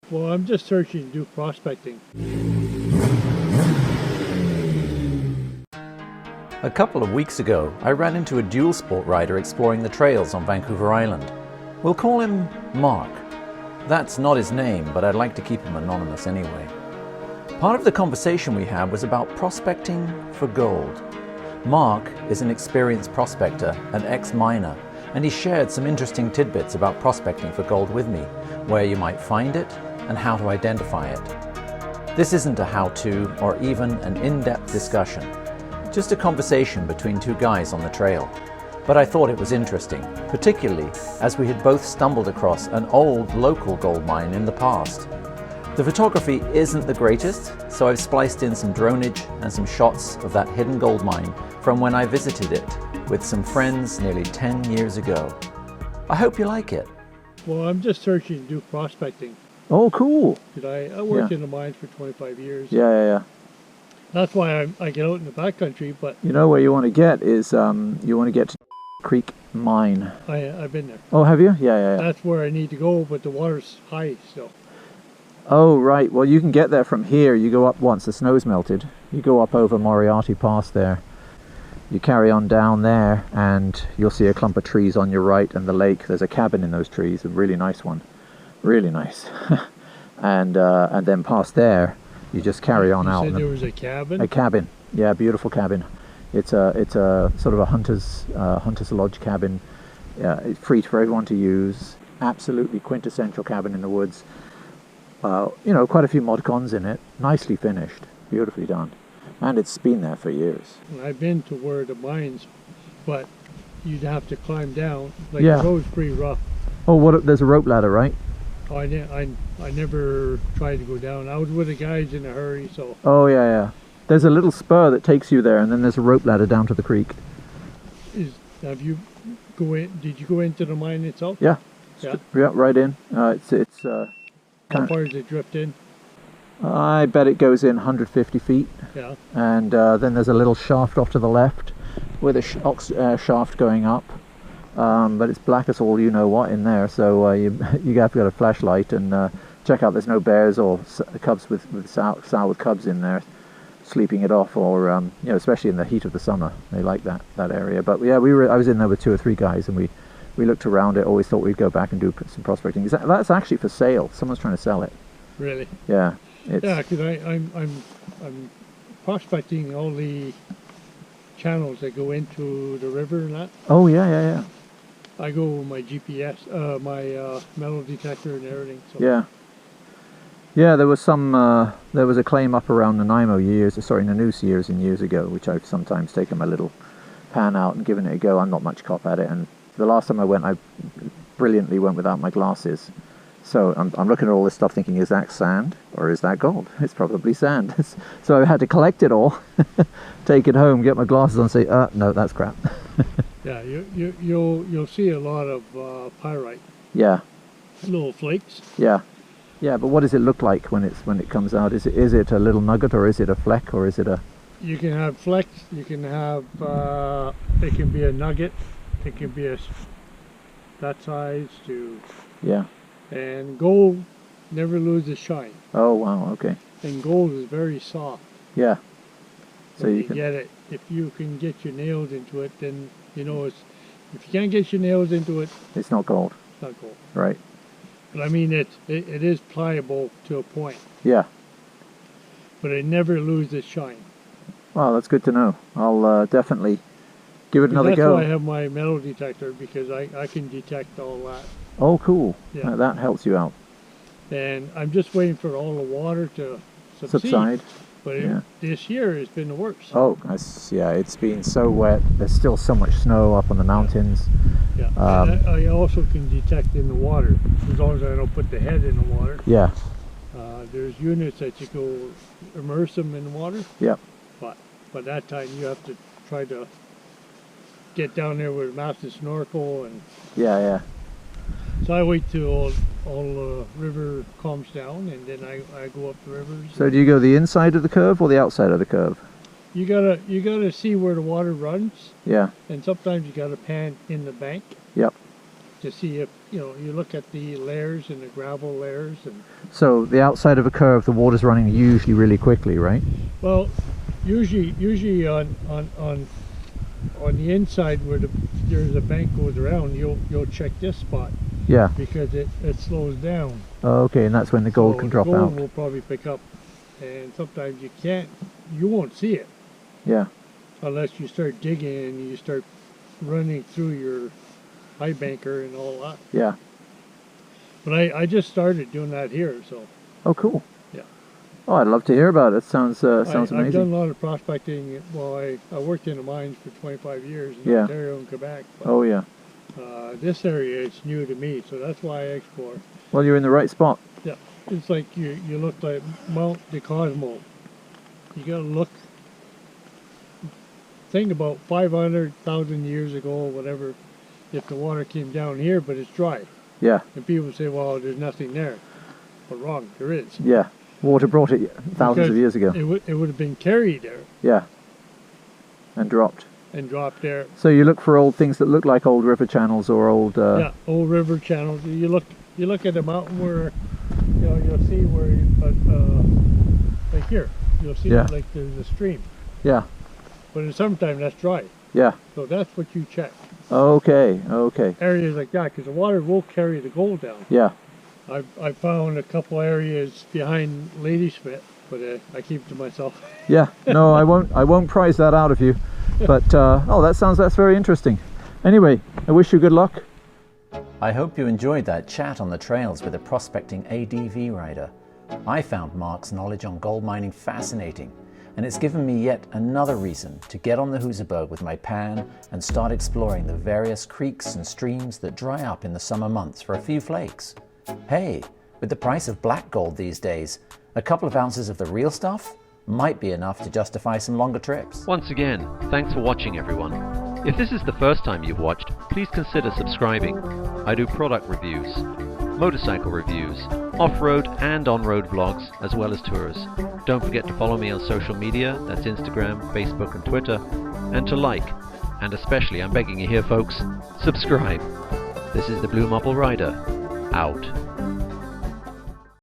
Well, I'm just searching to do prospecting. A couple of weeks ago, I ran into a dual sport rider exploring the trails on Vancouver Island. We'll call him Mark. That's not his name, but I'd like to keep him anonymous anyway. Part of the conversation we had was about prospecting for gold. Mark is an experienced prospector, an ex-miner, and he shared some interesting tidbits about prospecting for gold with me, where you might find it and how to identify it. This isn't a how-to or even an in-depth discussion, just a conversation between two guys on the trail. But I thought it was interesting, particularly as we had both stumbled across an old local gold mine in the past. The photography isn't the greatest, so I've spliced in some dronage and some shots of that hidden gold mine from when I visited it with some friends nearly 10 years ago. I hope you like it. Well, I'm just searching to do prospecting. Oh, cool. I worked in the mines for 25 years. Yeah. That's why I get out in the backcountry, but... You know where you want to get is, you want to get to Creek Mine. I've been there. Oh, have you? Yeah. That's where I need to go, but the water's high still. Oh, right. Well, you can get there from here. You go up once the snow's melted. You go up over Moriarty Pass there. You carry on down there and you'll see a clump of trees on your right and the lake. There's a cabin in those trees, a really nice one. Really nice. and then past there, you just carry on out. You said there was a cabin? A cabin. Yeah, beautiful cabin. It's a sort of a hunter's lodge cabin. It's free for everyone to use. Absolutely quintessential cabin in the woods. You know, quite a few mod cons in it. Nicely finished. Beautifully done. And it's been there for years. I've been to where the mines, but you'd have to climb down. Like Yeah. the road's pretty rough. Oh, there's a rope ladder, right? Oh, I never tried to go down. I was with the guys in a hurry, so... Oh, yeah. There's a little spur that takes you there, and then there's a rope ladder down to the creek. Did you go into the mine itself? Yeah. Yeah. Yeah, right in. How far does it drift in? I bet it goes in 150 feet. Yeah. And then there's a little shaft off to the left with a shaft going up. But it's black as all you know what in there, so you have to get a flashlight and check out there's no bears or cubs with sow with cubs in there sleeping it off, or you know, especially in the heat of the summer, they like that area. But yeah, I was in there with 2 or 3 guys, and we looked around it. Always thought we'd go back and do some prospecting. That's actually for sale. Someone's trying to sell it. Really? Yeah. Yeah, because I'm prospecting all the channels that go into the river and that. Oh yeah. I go with my GPS, my metal detector and everything. So. Yeah. There was there was a claim up around Nanaimo Nanoose years and years ago, which I've sometimes taken my little pan out and given it a go. I'm not much cop at it, and the last time I went, I brilliantly went without my glasses. So I'm looking at all this stuff thinking, is that sand or is that gold? It's probably sand. So I had to collect it all, take it home, get my glasses on and say, no, that's crap. Yeah, you'll see a lot of pyrite. Yeah. Little flakes. Yeah. Yeah, but what does it look like when it comes out? Is it a little nugget, or is it a fleck, or is it a... You can have flecks, you can have, it can be a nugget, it can be that size to... Yeah. And gold never loses shine. Oh wow, okay. And gold is very soft. Yeah. So When you can get it. If you can get your nails into it, then you know if you can't get your nails into it, it's not gold. it's not gold. Right. But I mean it is pliable to a point. Yeah. But it never loses shine. Well, that's good to know. I'll definitely give it another go. That's why I have my metal detector, because I can detect all that. Oh, cool. Yeah. That helps you out. And I'm just waiting for all the water to Subside. But this year has been the worst. Oh, yeah, it's been so wet. There's still so much snow up on the mountains. Yeah, and I also can detect in the water, as long as I don't put the head in the water. Yeah. There's units that you go immerse them in the water. Yeah. But by that time you have to try to get down there with a massive snorkel and... Yeah. So I wait till all the river calms down, and then I go up the rivers. So do you go the inside of the curve or the outside of the curve? You gotta see where the water runs. Yeah. And sometimes you gotta pan in the bank. Yep. to see if, you know, you look at the layers and the gravel layers, and So the outside of a curve, the water's running usually really quickly, right? well, usually on the inside where there's a bank goes around, you'll check this spot Yeah. because it slows down. Okay, and that's when the gold So can the drop gold out. will probably pick up, and sometimes you won't see it Yeah. unless you start digging and you start running through your high banker and all that. Yeah. But I just started doing that here, so Oh, cool. yeah. Oh, I'd love to hear about it. Sounds I've amazing. done a lot of prospecting. Well, I worked in the mines for 25 years in Yeah. Ontario and Quebec. But, Oh, yeah. this area is new to me, so that's why I explore. Well, you're in the right spot. Yeah, it's like you look like Mount de Cosmo. You gotta look. Think about 500,000 years ago, or whatever, if the water came down here, but it's dry. Yeah. And people say, well, there's nothing there. But wrong, there is. Yeah. Water brought it thousands of Because years ago. It would have been carried there Yeah. And dropped. and dropped there. So you look for old things that look like old river channels or old... Yeah, old river channels. You look at the mountain where, you know, you'll see where, like here, you'll see Yeah. like there's a stream. Yeah. But in summertime, that's dry. Yeah. So that's what you check. Okay. Okay. Areas like that, because the water will carry the gold down. Yeah. I found a couple areas behind Ladysmith, but I keep it to myself. Yeah. No, I won't prize that out of you. But, oh, that's very interesting. Anyway, I wish you good luck. I hope you enjoyed that chat on the trails with a prospecting ADV rider. I found Mark's knowledge on gold mining fascinating, and it's given me yet another reason to get on the Husaberg with my pan and start exploring the various creeks and streams that dry up in the summer months for a few flakes. Hey, with the price of black gold these days, a couple of ounces of the real stuff might be enough to justify some longer trips. Once again, thanks for watching everyone. If this is the first time you've watched, please consider subscribing. I do product reviews, motorcycle reviews, off-road and on-road vlogs, as well as tours. Don't forget to follow me on social media, that's Instagram, Facebook and Twitter, and to like, and especially, I'm begging you here folks, subscribe. This is the BlueMarbleRider, out.